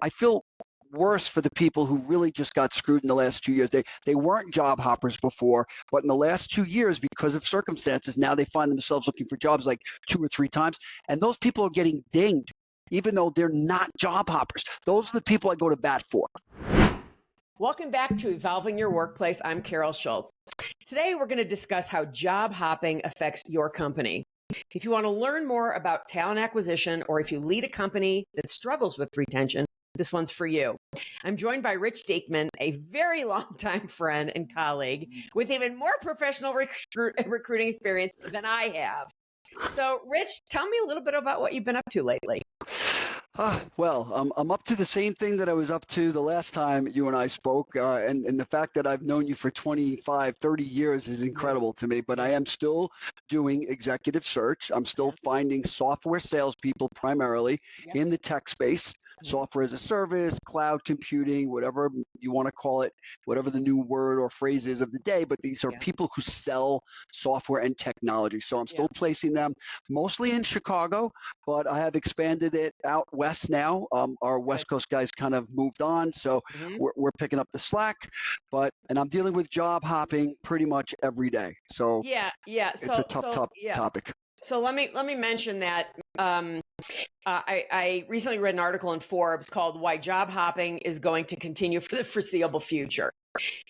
I feel worse for the people who really just got screwed in the last 2 years. They weren't job hoppers before, but in the last 2 years, because of circumstances, now they find themselves looking for jobs like 2 or 3 times, and those people are getting dinged, even though they're not job hoppers. Those are the people I go to bat for. Welcome back to Evolving Your Workplace. I'm Carol Schultz. Today, we're going to discuss how job hopping affects your company. If you want to learn more about talent acquisition, or if you lead a company that struggles with retention, this one's for you. I'm joined by Rich Deakmann, a very long-time friend and colleague with even more professional recruiting experience than I have. So, Rich, tell me a little bit about what you've been up to lately. Well, I'm up to the same thing that I was up to the last time you and I spoke, and the fact that I've known you for 25, 30 years is incredible to me, but I am still doing executive search. I'm still finding software salespeople primarily in the tech space, software as a service, cloud computing, whatever you want to call it, whatever the new word or phrase is of the day, but these are people who sell software and technology. So I'm still placing them mostly in Chicago, but I have expanded it out west now. Our West Coast guys kind of moved on, so we're picking up the slack. And I'm dealing with job hopping pretty much every day. So it's a tough topic. So let me mention that I recently read an article in Forbes called "Why Job Hopping is Going to Continue for the Foreseeable Future."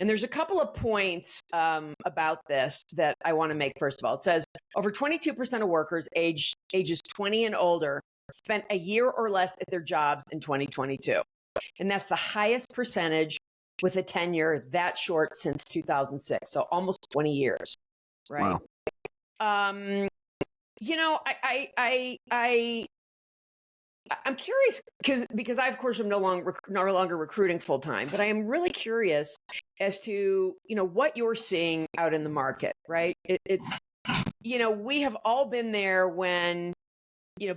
And there's a couple of points about this that I want to make. First of all, it says over 22% of workers ages 20 and older spent a year or less at their jobs in 2022. And that's the highest percentage with a tenure that short since 2006. So almost 20 years, right? Wow. You know, I'm curious because I, of course, am no longer recruiting full time, but I am really curious as to, what you're seeing out in the market, right? It's, we have all been there when,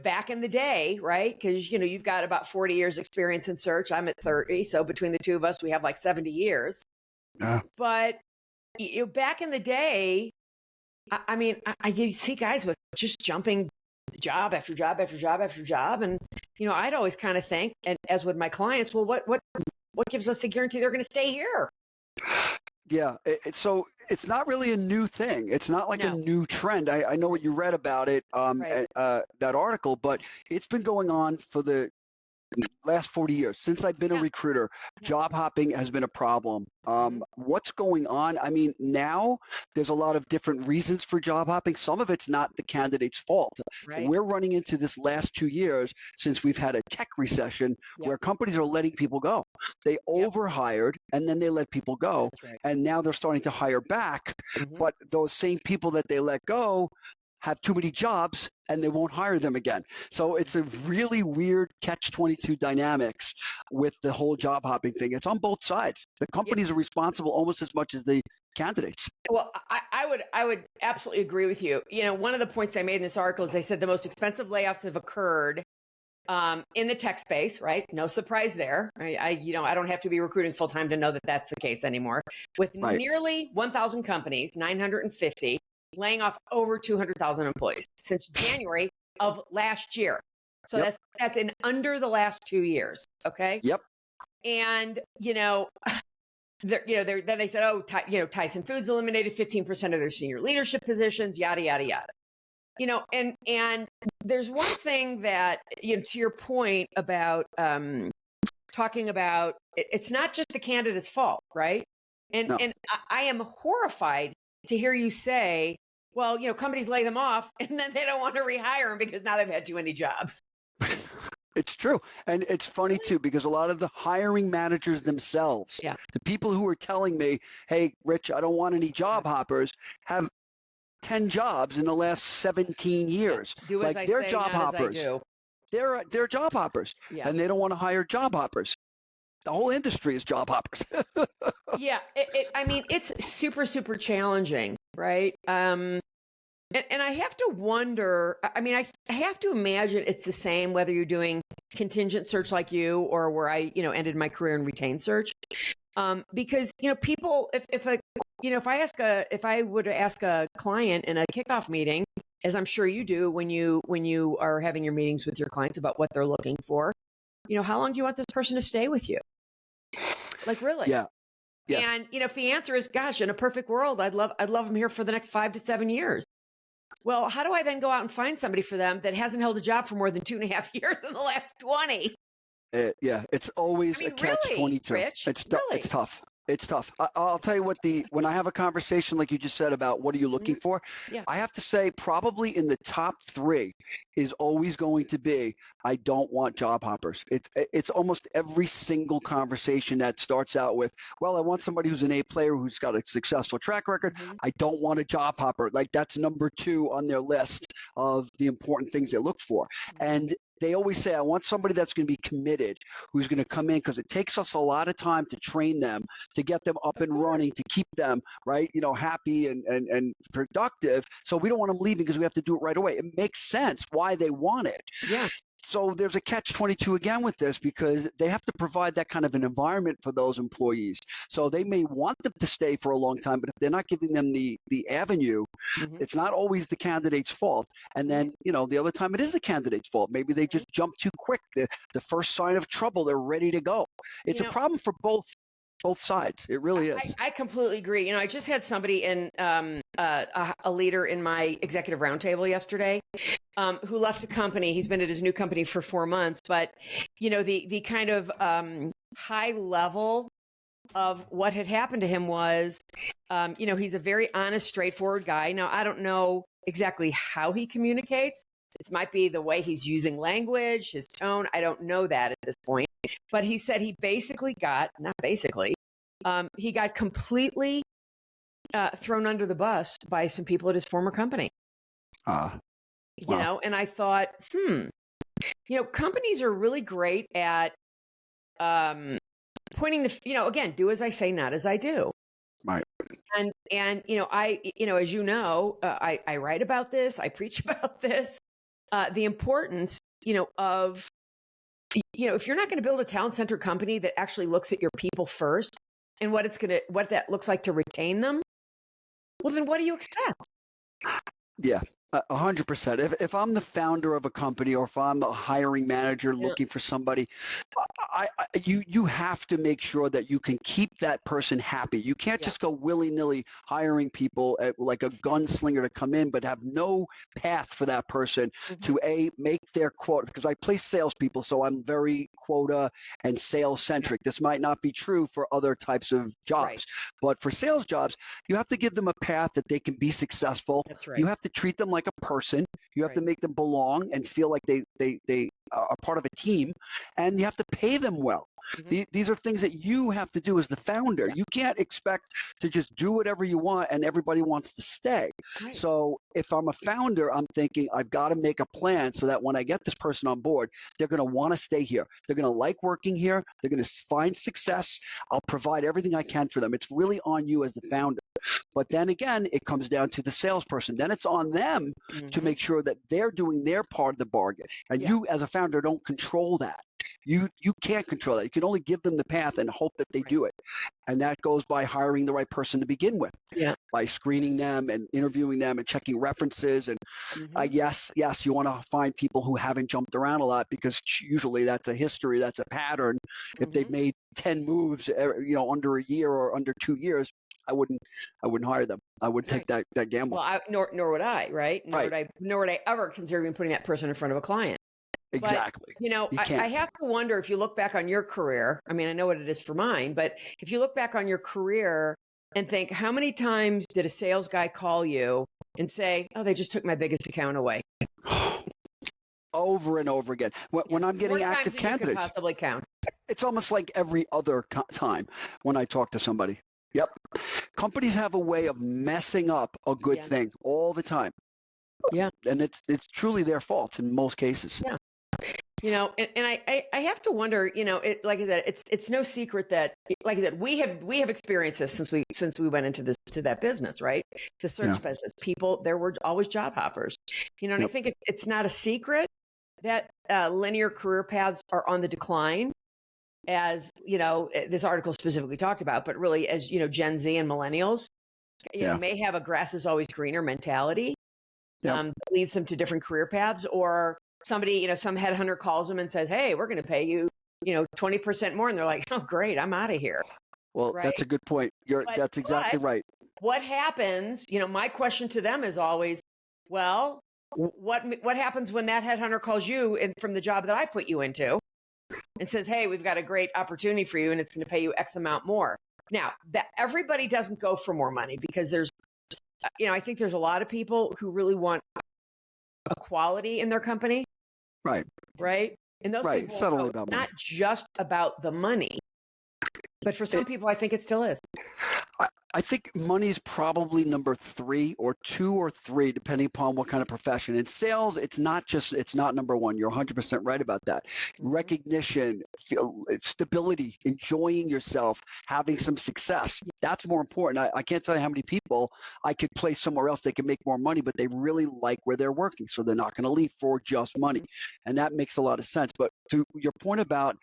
back in the day, right? Because, you've got about 40 years experience in search. I'm at 30. So between the two of us, we have like 70 years. But, back in the day, you see guys with just jumping job after job after job after job. And, I'd always kind of think, and as with my clients, well, what gives us the guarantee they're going to stay here? Yeah. So it's not really a new thing. It's not like a new trend. I know what you read about it, that article, but it's been going on for the last 40 years. Since I've been a recruiter, job hopping has been a problem. What's going on? I mean, now there's a lot of different reasons for job hopping. Some of it's not the candidate's fault. We're running into this last 2 years since we've had a tech recession where companies are letting people go. They overhired and then they let people go. And now they're starting to hire back. But those same people that they let go have too many jobs and they won't hire them again. So it's a really weird catch-22 dynamics with the whole job hopping thing. It's on both sides. The companies are responsible almost as much as the candidates. Well, I would absolutely agree with you. One of the points I made in this article is they said the most expensive layoffs have occurred in the tech space, right? No surprise there. I don't have to be recruiting full time to know that that's the case anymore. With nearly 1,000 companies, 950, laying off over 200,000 employees since January of last year. So that's in under the last 2 years. Okay. Yep. And then they said, Tyson Foods eliminated 15% of their senior leadership positions, yada yada yada. And there's one thing that to your point about talking about it's not just the candidate's fault, right? And I am horrified to hear you say, well, companies lay them off and then they don't want to rehire them because now they've had too many jobs. It's true. And it's funny too, because a lot of the hiring managers themselves, the people who are telling me, hey, Rich, I don't want any job hoppers, have 10 jobs in the last 17 years. Do as I say, job not hoppers. as I do. They're job hoppers and they don't want to hire job hoppers. The whole industry is job hoppers. It's super, super challenging, right? And I have to wonder, I have to imagine it's the same whether you're doing contingent search like you or where I, ended my career in retained search. Because, people, if I would ask a client in a kickoff meeting, as I'm sure you do when you are having your meetings with your clients about what they're looking for, how long do you want this person to stay with you? Like, really? Yeah. Yeah. And, if the answer is, gosh, in a perfect world, I'd love them here for the next 5 to 7 years. Well, how do I then go out and find somebody for them that hasn't held a job for more than 2.5 years in the last 20? Yeah, it's always a catch-22. Rich, It's really? It's tough. It's tough. I'll tell you what, when I have a conversation like you just said about what are you looking for, Yeah. I have to say probably in the top 3 is always going to be, I don't want job hoppers. It's almost every single conversation that starts out with, well, I want somebody who's an A player who's got a successful track record. I don't want a job hopper. Like, that's number 2 on their list of the important things they look for. And they always say, I want somebody that's going to be committed, who's going to come in, because it takes us a lot of time to train them, to get them up and running, to keep them, right, happy and productive. So we don't want them leaving because we have to do it right away. It makes sense why they want it. Yeah. So there's a catch-22 again with this, because they have to provide that kind of an environment for those employees. So they may want them to stay for a long time, but if they're not giving them the avenue, it's not always the candidate's fault. And then, the other time it is the candidate's fault. Maybe they just jump too quick. The first sign of trouble, they're ready to go. It's a problem for both sides. It really is. I completely agree. I just had somebody in a leader in my executive roundtable yesterday who left a company. He's been at his new company for 4 months, but the kind of high level of what had happened to him was, he's a very honest, straightforward guy. Now, I don't know exactly how he communicates. It might be the way he's using language, his tone. I don't know that at this point. But he said he basically he got completely thrown under the bus by some people at his former company. Wow. And I thought, companies are really great at pointing again, do as I say, not as I do. Right. And I, as I write about this, I preach about this, the importance, of, if you're not going to build a talent-centered company that actually looks at your people first and what that looks like to retain them, well, then what do you expect? Yeah. 100%. If I'm the founder of a company, or if I'm the hiring manager looking for somebody, you have to make sure that you can keep that person happy. You can't just go willy-nilly hiring people like a gunslinger to come in, but have no path for that person to make their quota. Because I place salespeople, so I'm very quota and sales centric. This might not be true for other types of jobs, but for sales jobs, you have to give them a path that they can be successful. That's right. You have to treat them like a person. You have to make them belong and feel like they are part of a team, and you have to pay them well. These are things that you have to do as the founder. You can't expect to just do whatever you want and everybody wants to stay. Right. So if I'm a founder, I'm thinking I've got to make a plan so that when I get this person on board, they're going to want to stay here. They're going to like working here. They're going to find success. I'll provide everything I can for them. It's really on you as the founder. But then again, it comes down to the salesperson. Then it's on them to make sure that they're doing their part of the bargain. And you as a founder don't control that. You can't control that. You can only give them the path and hope that they do it. And that goes by hiring the right person to begin with, by screening them and interviewing them and checking references. And yes, you want to find people who haven't jumped around a lot, because usually that's a history, that's a pattern. If they've made 10 moves, under a year or under 2 years, I wouldn't hire them. I wouldn't take that gamble. Well, nor would I, right? Nor would I ever consider even putting that person in front of a client. Exactly. But, I have to wonder, if you look back on your career, I mean, I know what it is for mine, but if you look back on your career and think, how many times did a sales guy call you and say, oh, they just took my biggest account away? Over and over again. When I'm getting active candidates, you could possibly count. It's almost like every other time when I talk to somebody. Yep. Companies have a way of messing up a good thing all the time. Yeah. And it's truly their fault in most cases. Yeah. And I have to wonder, like I said, it's no secret that, like I said, we have experienced this since we went into that business, right? The search business. People, there were always job hoppers, and I think it's not a secret that linear career paths are on the decline, as this article specifically talked about, but really as Gen Z and millennials, may have a grass is always greener mentality, that leads them to different career paths, or somebody, some headhunter calls them and says, hey, we're going to pay you 20% more, and they're like, oh, great, I'm out of here. Well, right? That's a good point. That's exactly right. What happens, my question to them is always, well, what happens when that headhunter calls you from the job that I put you into and says, hey, we've got a great opportunity for you and it's going to pay you X amount more. Now, that everybody doesn't go for more money because there's, I think there's a lot of people who really want equality in their company. Right. And those people Subtly about not just about the money, but for some people, I think it still is. I think money is probably number 3 or 2 or 3, depending upon what kind of profession. In sales, it's not number 1. You're 100% right about that. Mm-hmm. Recognition, stability, enjoying yourself, having some success. That's more important. I can't tell you how many people I could place somewhere else they can make more money, but they really like where they're working, so they're not going to leave for just money. And that makes a lot of sense. But to your point about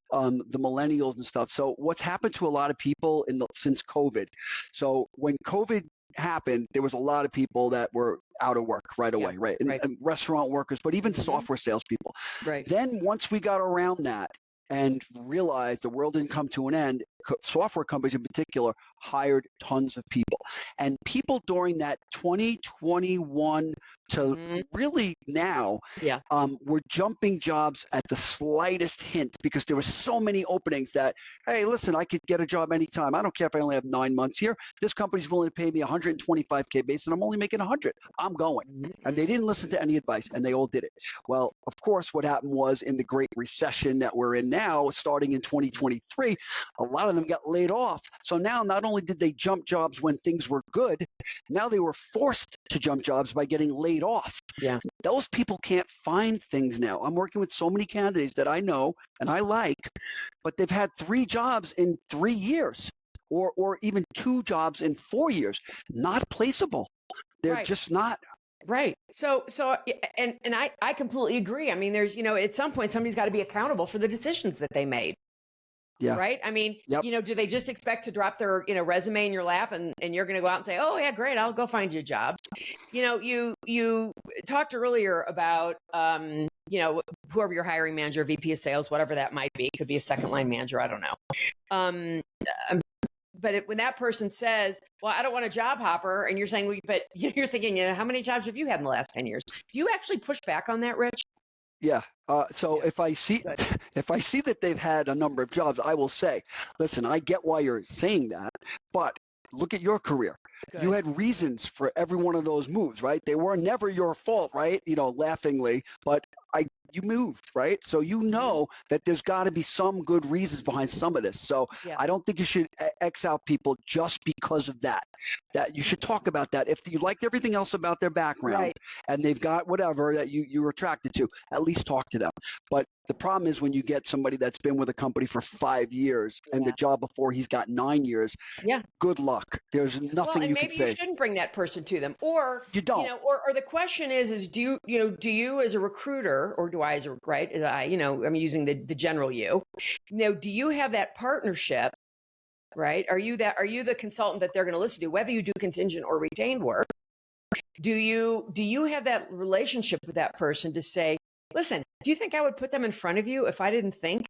the millennials and stuff, so what's happened to a lot of people since COVID? So when COVID happened, there was a lot of people that were out of work right away, right? And restaurant workers, but even software salespeople. Right. Then once we got around that and realized the world didn't come to an end, software companies in particular hired tons of people. And people during that 2021 to really now were jumping jobs at the slightest hint because there were so many openings that, hey, listen, I could get a job anytime. I don't care if I only have 9 months here. This company's willing to pay me $125K base and I'm only making 100. I'm going. And they didn't listen to any advice and they all did it. Well, of course, what happened was in the Great Recession that we're in now, starting in 2023, a lot of them got laid off. So now not only did they jump jobs when things were good, now they were forced to jump jobs by getting laid off. Yeah. Those people can't find things now. I'm working with so many candidates that I know and I like, but they've had 3 jobs in 3 years or even 2 jobs in 4 years. Not placeable. They're just not. Right. So, and I completely agree. I mean, there's, at some point, somebody's got to be accountable for the decisions that they made. Yeah. Right. I mean, do they just expect to drop their, resume in your lap and you're going to go out and say, oh yeah, great, I'll go find you a job. You talked earlier about, whoever your hiring manager, VP of sales, whatever that might be, could be a second line manager. I don't know. But when that person says, well, I don't want a job hopper, and you're saying, well, but you're thinking, how many jobs have you had in the last 10 years? Do you actually push back on that, Rich? Yeah. If I see that they've had a number of jobs, I will say, listen, I get why you're saying that, but look at your career. Good. You had reasons for every one of those moves, right? They were never your fault, right? Laughingly, but you moved, right? So that there's got to be some good reasons behind some of this. So I don't think you should X out people just because of that. That you should talk about that. If you liked everything else about their background and they've got whatever that you were attracted to, at least talk to them. But the problem is when you get somebody that's been with a company for 5 years and the job before he's got 9 years. Yeah. Good luck. There's nothing you can say. Maybe you shouldn't bring that person to them, or you don't. Or the question is do you as a recruiter, or do I as a I'm using the general you. Do you have that partnership? Right? Are you the consultant that they're going to listen to, whether you do contingent or retained work? Do you have that relationship with that person to say, listen, do you think I would put them in front of you if I didn't think?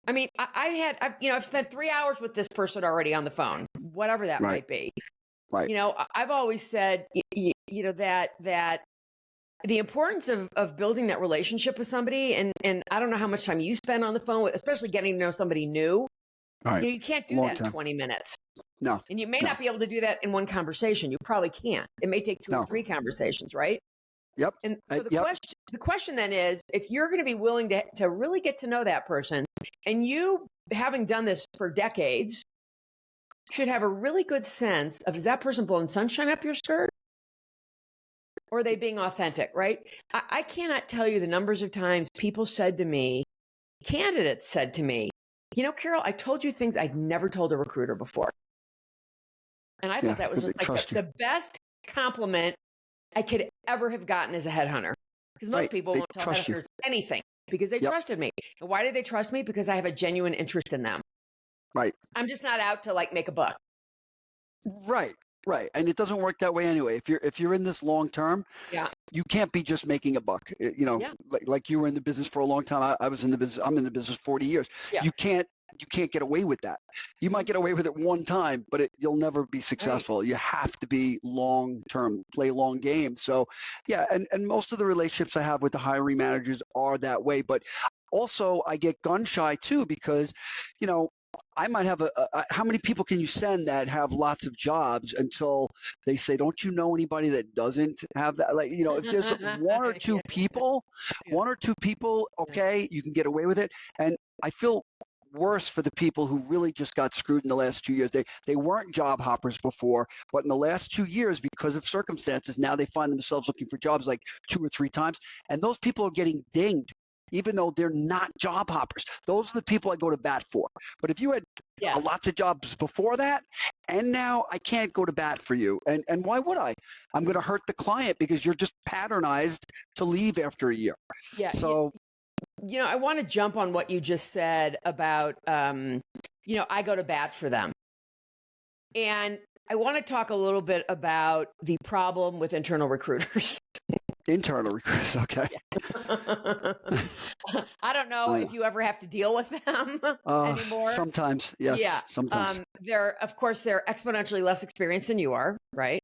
I mean, I've spent 3 hours with this person already on the phone, whatever that might be. Right. I've always said, that the importance of building that relationship with somebody, and I don't know how much time you spend on the phone, especially getting to know somebody new. Right. You can't do that in 20 minutes. No. And you may not be able to do that in one conversation. You probably can't. It may take 2 or 3 conversations, right? Yep. And so the question then is, if you're going to be willing to really get to know that person, and you, having done this for decades, should have a really good sense of, is that person blowing sunshine up your skirt? Or are they being authentic, right? I cannot tell you the numbers of times people said to me, candidates said to me, Carol, I told you things I'd never told a recruiter before. And I thought that was just like the best compliment I could ever have gotten as a headhunter. Because most people won't tell headhunters anything because they trusted me. And why did they trust me? Because I have a genuine interest in them. Right. I'm just not out to make a buck. Right. Right. And it doesn't work that way anyway. If you're in this long term, Yeah. you can't be just making a buck. Yeah. Like you were in the business for a long time. I was in the business. I'm in the business 40 years. Yeah. You can't get away with that. You might get away with it one time, but you'll never be successful. Right. You have to be long term, play long game. So yeah, and most of the relationships I have with the hiring managers are that way. But also I get gun shy too, because, I might have how many people can you send that have lots of jobs until they say, don't you know anybody that doesn't have that? Like, if there's one or two people, okay, you can get away with it. And I feel worse for the people who really just got screwed in the last 2 years. They weren't job hoppers before, but in the last 2 years, because of circumstances, now they find themselves looking for jobs like 2 or 3 times. And those people are getting dinged, even though they're not job hoppers. Those are the people I go to bat for. But if you had lots of jobs before that, and now I can't go to bat for you. And why would I? I'm going to hurt the client because you're just patternized to leave after a year. Yeah. So, I want to jump on what you just said about, I go to bat for them. And I want to talk a little bit about the problem with internal recruiters. Internal recruiters, okay. I don't know if you ever have to deal with them anymore. Sometimes, yes. Yeah. Sometimes. They're exponentially less experienced than you are, right?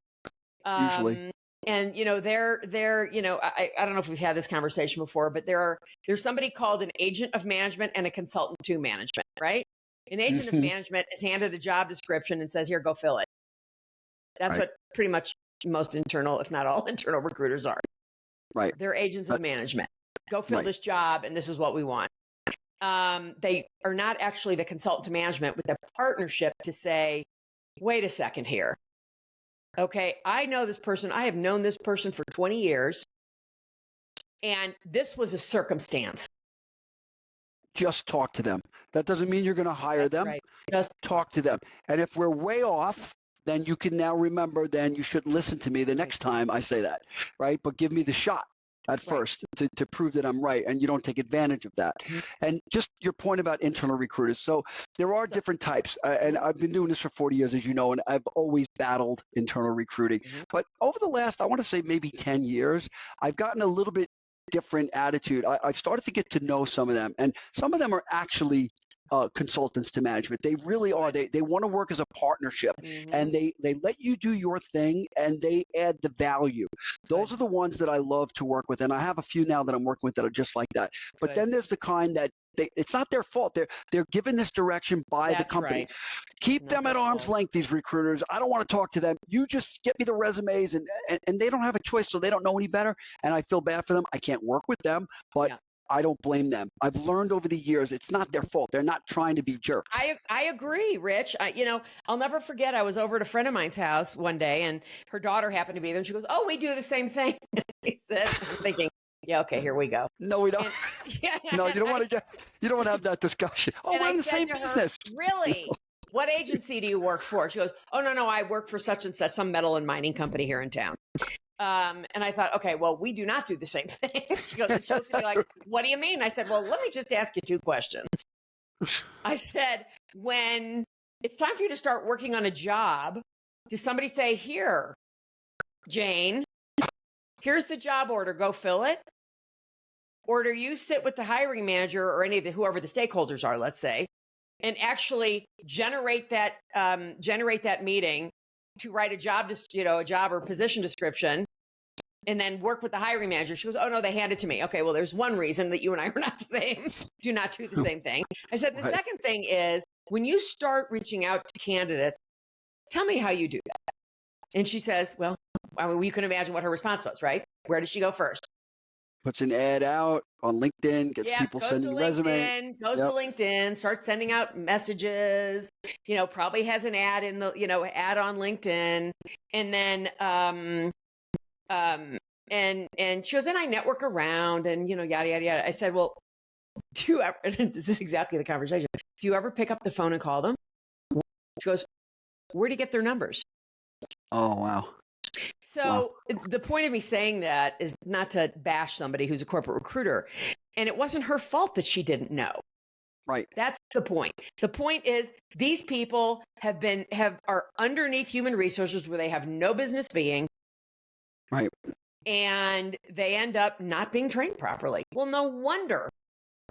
Usually. And they're I don't know if we've had this conversation before, but there's somebody called an agent of management and a consultant to management, right? An agent of management is handed a job description and says, "Here, go fill it." That's what pretty much most internal, if not all internal recruiters are. Right. They're agents of management. Go fill this job, and this is what we want. They are not actually the consultant to management with a partnership to say, wait a second here. Okay, I know this person. I have known this person for 20 years, and this was a circumstance. Just talk to them. That doesn't mean you're going to hire them. Right. Just talk to them. And if we're way off, then you can now remember, then you should listen to me the next time I say that, right? But give me the shot at first to prove that I'm right, and you don't take advantage of that. And just your point about internal recruiters. So there are different types, and I've been doing this for 40 years, as you know, and I've always battled internal recruiting. But over the last, I want to say maybe 10 years, I've gotten a little bit different attitude. I've started to get to know some of them, and some of them are actually consultants to management. They really are. They want to work as a partnership, and they let you do your thing, and they add the value. Those are the ones that I love to work with, and I have a few now that I'm working with that are just like that. But then there's the kind that it's not their fault. They're given this direction by the company. Keep them at arm's length, these recruiters. I don't want to talk to them. You just get me the resumes, and they don't have a choice, so they don't know any better, and I feel bad for them. I can't work with them, but I don't blame them. I've learned over the years it's not their fault. They're not trying to be jerks. I agree, Rich. I'll never forget. I was over at a friend of mine's house one day, and her daughter happened to be there. And she goes, "Oh, we do the same thing." I said, I'm thinking, yeah, okay, here we go. No, we don't. No, you don't want to have that discussion. Oh, we're in the same business. Really? What agency do you work for? She goes, "Oh, no, I work for such and such, some metal and mining company here in town." And I thought, okay, well, we do not do the same thing. She looked at me like, "What do you mean?" I said, "Well, let me just ask you 2 questions." I said, when it's time for you to start working on a job, does somebody say, "Here, Jane, here's the job order, go fill it"? Or do you sit with the hiring manager or any of whoever the stakeholders are, let's say, and actually generate that meeting to write a job or position description, and then work with the hiring manager? She goes, "Oh no, they hand it to me." Okay, well, there's one reason that you and I are not the same. Do not do the same thing. I said, the second thing is, when you start reaching out to candidates, tell me how you do that. And she says, well, you can imagine what her response was, right? Where does she go first? Puts an ad out on LinkedIn, gets people sending resumes. Goes to LinkedIn, starts sending out messages, probably has an ad in the, ad on LinkedIn. And then, and she goes, "And I network around and, yada, yada, yada." I said, "Well, do you ever," this is exactly the conversation, "do you ever pick up the phone and call them?" She goes, "Where do you get their numbers?" Oh, wow. So the point of me saying that is not to bash somebody who's a corporate recruiter. And it wasn't her fault that she didn't know. Right. That's the point. The point is these people are underneath human resources where they have no business being. Right. And they end up not being trained properly. Well, no wonder.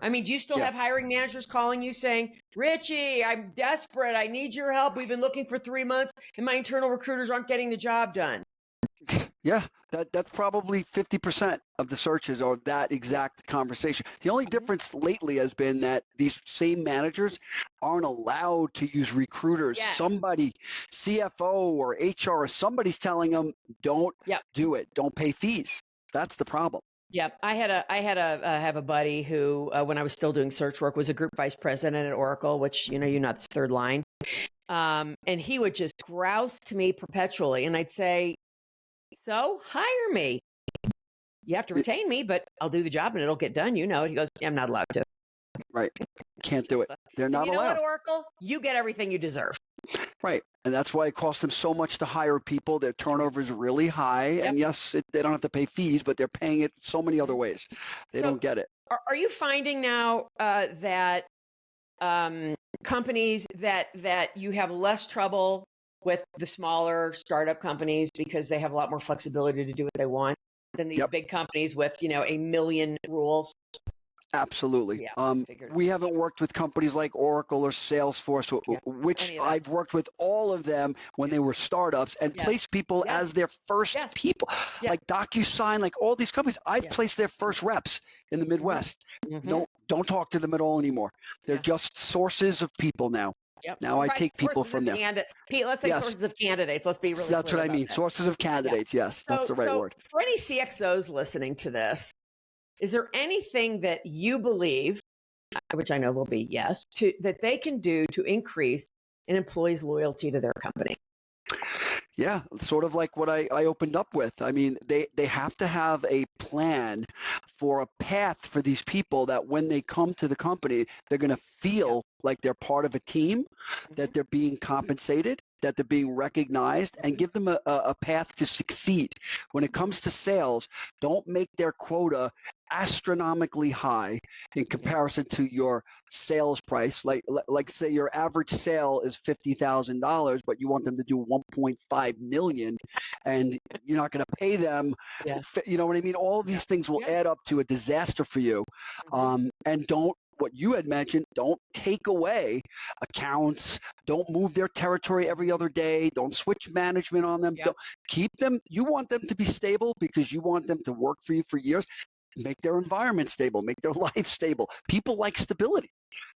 I mean, do you still have hiring managers calling you saying, Richie, I'm desperate. I need your help. We've been looking for 3 months and my internal recruiters aren't getting the job done. Yeah, that's probably 50% of the searches are that exact conversation. The only difference lately has been that these same managers aren't allowed to use recruiters. Yes. Somebody, CFO or HR, somebody's telling them, don't do it. Don't pay fees. That's the problem. Yeah, I have a buddy who, when I was still doing search work, was a group vice president at Oracle, which that's third line. And he would just grouse to me perpetually, and I'd say, "So hire me. You have to retain me, but I'll do the job and it'll get done. You know it." He goes, "I'm not allowed to." Right? Can't do it. They're not allowed. You know what, Oracle? You get everything you deserve. Right. And that's why it costs them so much to hire people. Their turnover is really high. Yep. And yes, they don't have to pay fees, but they're paying it so many other ways. They don't get it. Are you finding now that companies that you have less trouble with the smaller startup companies because they have a lot more flexibility to do what they want than these big companies with, a million rules? Absolutely. We haven't worked with companies like Oracle or Salesforce, which I've worked with all of them when they were startups and placed people as their first people. Like DocuSign, like all these companies, I've placed their first reps in the Midwest. Mm-hmm. Don't talk to them at all anymore. They're just sources of people now. Yep. Now I take people from them. Let's say sources of candidates. Let's be really clear. That's what I mean. Sources of candidates. Yes, that's the right word. For any CXOs listening to this, is there anything that you believe, which I know will be yes, that they can do to increase an employee's loyalty to their company? Yeah, sort of like what I opened up with. I mean, they have to have a plan for a path for these people that when they come to the company, they're going to feel like they're part of a team, that they're being compensated, that they're being recognized, and give them a path to succeed. When it comes to sales, don't make their quota astronomically high in comparison to your sales price. Like say your average sale is $50,000, but you want them to do 1.5 million, and you're not going to pay them. You know what I mean? All of these things will add up to a disaster for you. And what you had mentioned, don't take away accounts, don't move their territory every other day, don't switch management on them. Don't keep them. You want them to be stable because you want them to work for you for years. Make their environment stable, make their life stable. People like stability.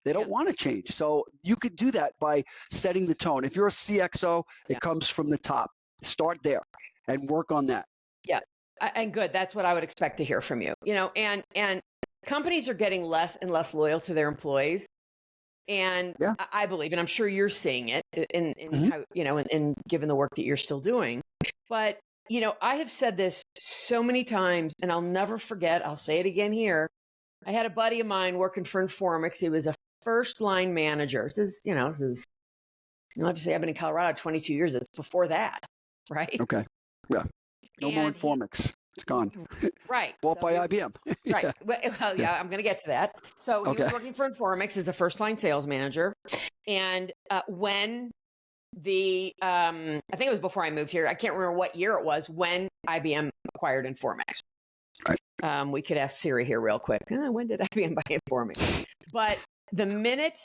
They don't want to change. So you could do that by setting the tone. If you're a CXO, it comes from the top. Start there and work on that. Yeah. And good. That's what I would expect to hear from you. And companies are getting less and less loyal to their employees. And I believe, and I'm sure you're seeing it in how, in given the work that you're still doing. But I have said this so many times, and I'll never forget. I'll say it again here. I had a buddy of mine working for Informix. He was a first-line manager. This is, obviously, I've been in Colorado 22 years. It's before that, right? Okay. Yeah. No more Informix. It's gone. Right. Bought by IBM. Right. Well, I'm going to get to that. So he was working for Informix as a first-line sales manager. And when I think it was before I moved here. I can't remember what year it was when IBM acquired Informix. Right. We could ask Siri here real quick. When did IBM buy Informix? But the minute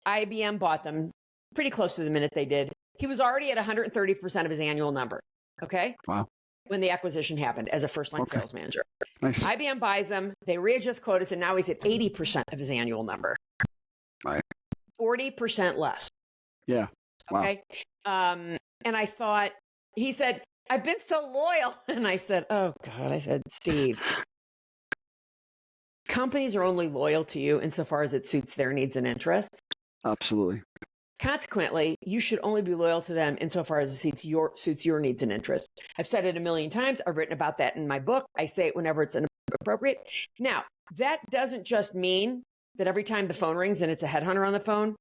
IBM bought them, pretty close to the minute they did, he was already at 130% of his annual number. Okay. Wow. When the acquisition happened as a first-line sales manager. Nice. IBM buys them. They readjust quotas, and now he's at 80% of his annual number. Right. 40% less. Yeah. Wow. Okay. And I thought, he said, I've been so loyal. And I said, oh God, I said, Steve, companies are only loyal to you insofar as it suits their needs and interests. Absolutely. Consequently, you should only be loyal to them insofar as it suits your needs and interests. I've said it a million times. I've written about that in my book. I say it whenever it's appropriate. Now, that doesn't just mean that every time the phone rings and it's a headhunter on the phone,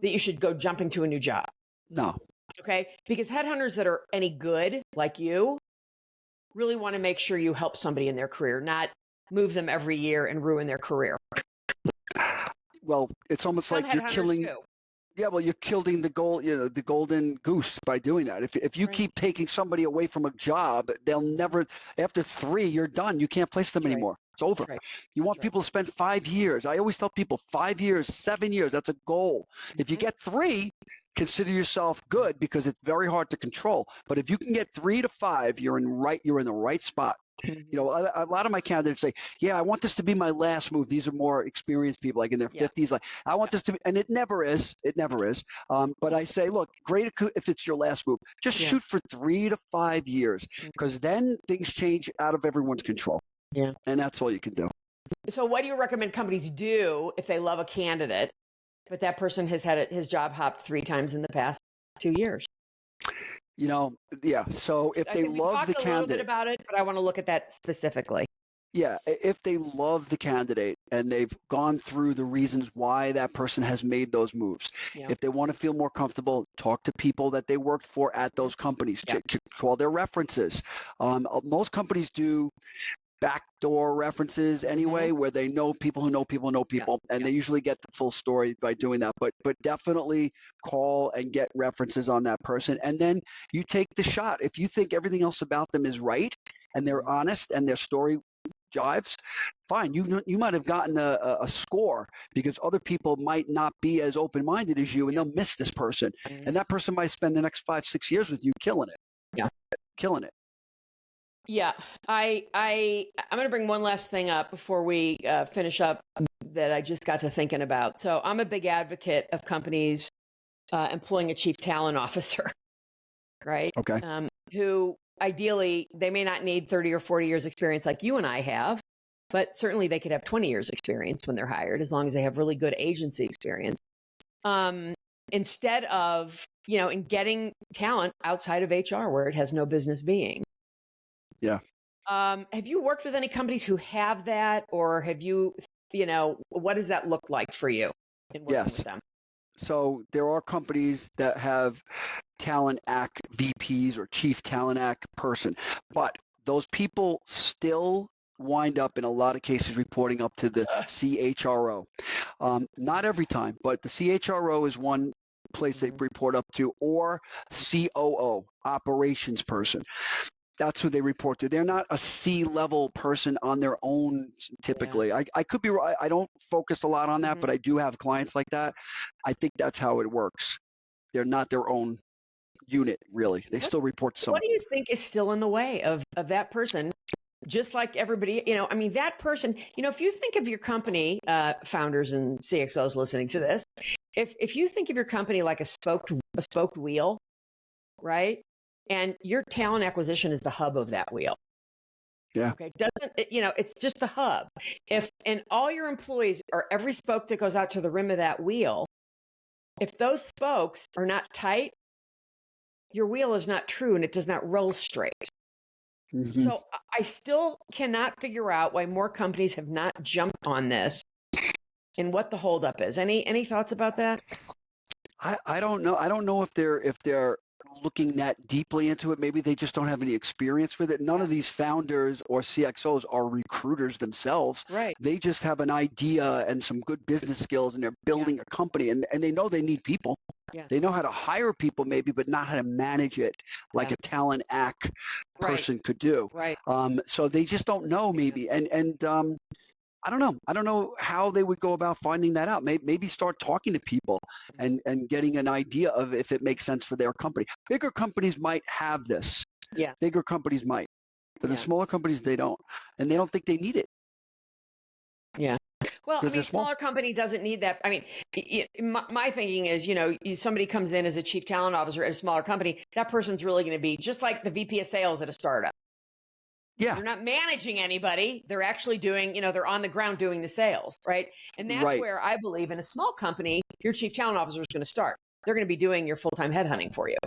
that you should go jumping to a new job. No. Okay? Because headhunters that are any good, like you, really want to make sure you help somebody in their career, not move them every year and ruin their career. well, it's almost Some like you're headhunters killing. do. Yeah, well, you're killing the golden goose by doing that. If you keep taking somebody away from a job, they'll never. After 3, you're done. You can't place them anymore. It's over. You want people to spend 5 years. I always tell people 5 years, 7 years. That's a goal. If you get 3, consider yourself good because it's very hard to control. But if you can get 3 to 5, you're in the right spot. You know, a lot of my candidates say, yeah, I want this to be my last move. These are more experienced people, like in their 50s. Like, I want this to be, and it never is. It never is. But I say, look, great if it's your last move. Just shoot for 3 to 5 years because then things change out of everyone's control. Yeah. And that's all you can do. So what do you recommend companies do if they love a candidate, but that person has had his job hopped 3 times in the past 2 years? You know, yeah. So if they love the candidate, we talked a little bit about it, but I want to look at that specifically. Yeah, if they love the candidate and they've gone through the reasons why that person has made those moves. Yeah. If they want to feel more comfortable, talk to people that they worked for at those companies, call their references. Most companies do backdoor references anyway, where they know people who know people know people, and they usually get the full story by doing that. But definitely call and get references on that person, and then you take the shot. If you think everything else about them is right and they're honest and their story jives, fine. You might have gotten a score because other people might not be as open-minded as you, and they'll miss this person, and that person might spend the next 5-6 years with you killing it. Yeah, killing it. Yeah, I'm going to bring one last thing up before we finish up that I just got to thinking about. So I'm a big advocate of companies employing a chief talent officer, right? Okay. Who ideally, they may not need 30 or 40 years experience like you and I have, but certainly they could have 20 years experience when they're hired, as long as they have really good agency experience. Instead of, in getting talent outside of HR where it has no business being. Yeah. Have you worked with any companies who have that, or have you, what does that look like for you in working with them? So there are companies that have talent act VPs or chief talent act person, but those people still wind up in a lot of cases reporting up to the CHRO. Not every time, but the CHRO is one place they report up to, or COO, operations person. That's who they report to. They're not a C-level person on their own typically. Yeah. I could be right. I don't focus a lot on that, but I do have clients like that. I think that's how it works. They're not their own unit, really. They still report to someone. What do you think is still in the way of that person? Just like everybody, that person, if you think of your company, founders and CXOs listening to this, if you think of your company like a spoked wheel, right? And your talent acquisition is the hub of that wheel. Yeah. Okay. It's just the hub. And all your employees, or every spoke that goes out to the rim of that wheel, if those spokes are not tight, your wheel is not true and it does not roll straight. Mm-hmm. So I still cannot figure out why more companies have not jumped on this and what the holdup is. Any thoughts about that? I don't know. I don't know if they're looking that deeply into it. Maybe they just don't have any experience with it. None of these founders or CXOs are recruiters themselves. Right. They just have an idea and some good business skills, and they're building a company, and they know they need people. Yeah. They know how to hire people maybe, but not how to manage it like a talent act person could do. Right. So they just don't know maybe. And I don't know. I don't know how they would go about finding that out. Maybe start talking to people and getting an idea of if it makes sense for their company. Bigger companies might have this. Yeah. Bigger companies might. But the smaller companies, they don't. And they don't think they need it. Yeah. Well, smaller company doesn't need that. My thinking is, somebody comes in as a chief talent officer at a smaller company, that person's really going to be just like the VP of sales at a startup. Yeah. They're not managing anybody. They're actually doing, they're on the ground doing the sales, right? And that's where I believe in a small company, your chief talent officer is going to start. They're going to be doing your full-time headhunting for you.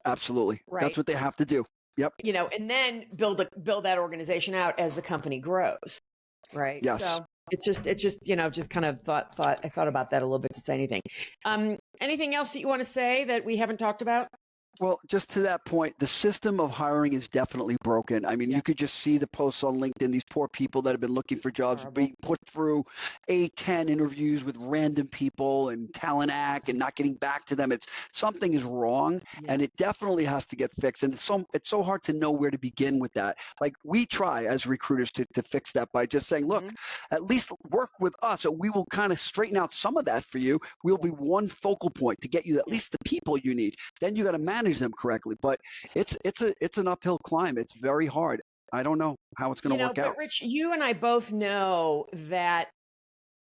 Absolutely. Right. That's what they have to do. Yep. And then build that organization out as the company grows. Right. Yes. So it's just, just kind of thought about that a little bit to say anything. Anything else that you want to say that we haven't talked about? Well, just to that point, the system of hiring is definitely broken. I mean, you could just see the posts on LinkedIn, these poor people that have been looking for jobs being put through 8, 10 interviews with random people and talent act and not getting back to them. Something is wrong, and it definitely has to get fixed. And it's so hard to know where to begin with that. Like, we try as recruiters to fix that by just saying, look, at least work with us, so we will kind of straighten out some of that for you. We'll be one focal point to get you at least the people you need. Then you got to manage them correctly, but it's an uphill climb. It's very hard. I don't know how it's going to work out. But Rich, you and I both know that,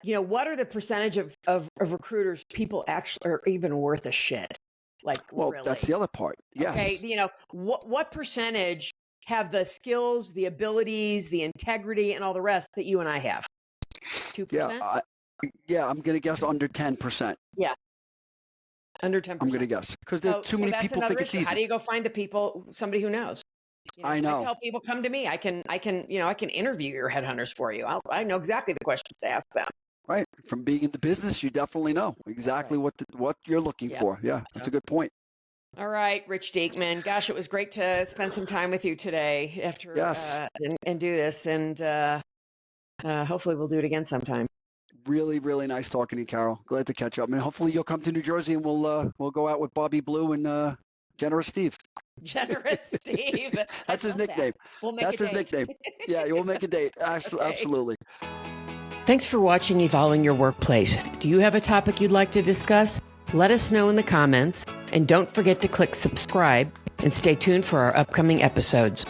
what are the percentage of recruiters people actually are even worth a shit? Like, well, really? That's the other part. Yes. Okay. What percentage have the skills, the abilities, the integrity, and all the rest that you and I have? 2%? Yeah, I'm going to guess under 10%. Yeah. Under 10%. I'm going to guess because there's too many people think it's easy. How do you go find the people, somebody who knows? I know. I tell people, come to me. I can interview your headhunters for you. I know exactly the questions to ask them. Right. From being in the business, you definitely know exactly what you're looking for. Yeah, that's a good point. All right, Rich Deakmann. Gosh, it was great to spend some time with you today after and do this, and hopefully we'll do it again sometime. Really, really nice talking to you, Carol. Glad to catch up. I mean, hopefully you'll come to New Jersey and we'll go out with Bobby Blue and Generous Steve. Generous Steve. That's his nickname. We'll make That's his nickname. Yeah, we'll make a date. Absolutely. Thanks for watching Evolving Your Workplace. Do you have a topic you'd like to discuss? Let us know in the comments, and don't forget to click subscribe and stay tuned for our upcoming episodes.